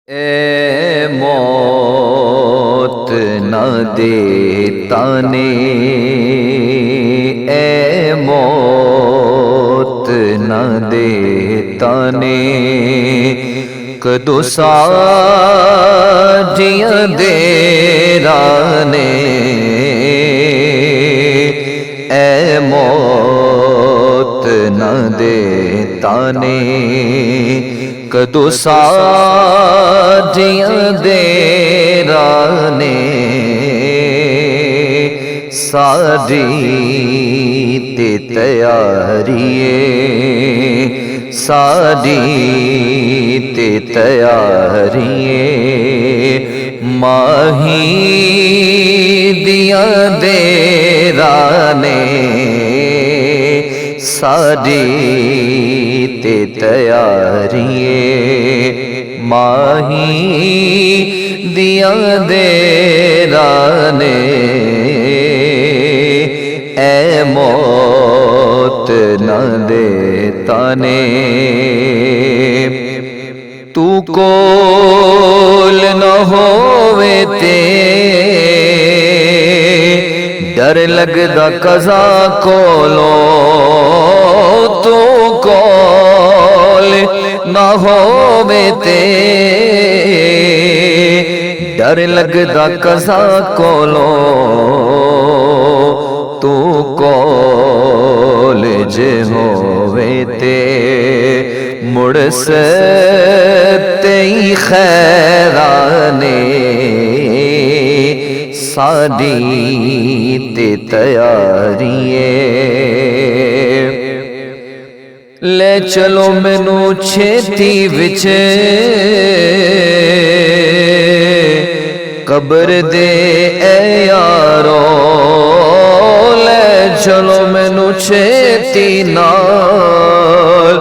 ए मौत न दे ताने, ए मौत न दे ताने, कदों साजियां दे राने, ए मौत न दे ताने, कदों साजियां दे राने, सारी ते तैयारिए, सारी ते तैयारिए, माही दिया दे राने, सारी ते तैयारिए, माही दिया दे राने, ए मौत न दे ताने, तू कोल न होवे ते डर लगदा कज़ा कोलो, तू कोल न होवे ते डर लगदा कज़ा कोलो, तू कोल जे होवे ते मुड़ तेई खैराने, सारी ते तैयारिए, ले चलो मैनू छेती विच कब्र दे ए यारो, ले चलो मैनू छेती नाल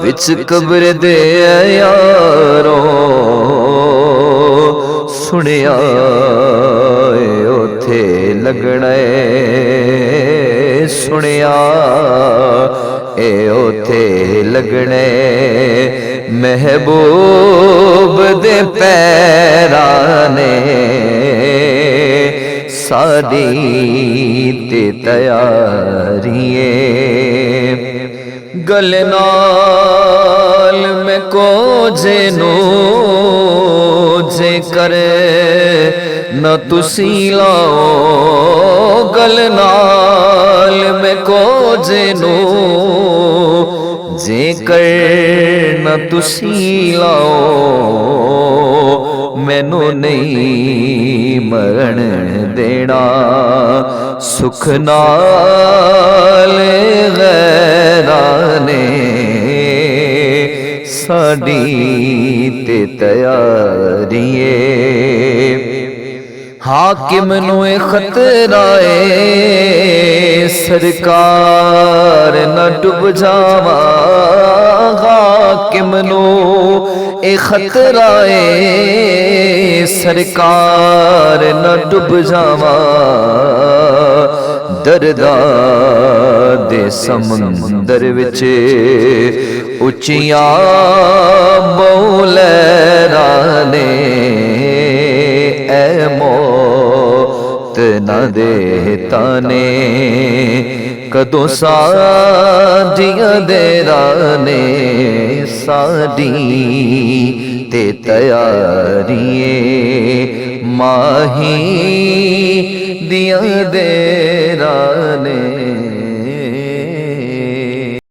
विच कब्र दे ए यारो, सुनिया ओथे लगना, सुनिया ए ओथे लगने, महबूब दे पैराने, सारी ते तैयारिए, गल नाल में को जेनू जे करे न तुसी लाओ, गल नाल में को जेनू जे कर न तुसी लाओ, मैनू नहीं मरण देना, सुख नाल गैराने, साडी ते तैयारिए, हाकिम नू खतरा है सरकार न डूब जावा, हाकिम नू खतरा है सरकार न डूब जावा, दर्दा दे समंदर विच उचिया बौलैराने, ए मौत न दे ताने, कदों साजियां दे राने, साडी ते तैयारिए, माही दिया दे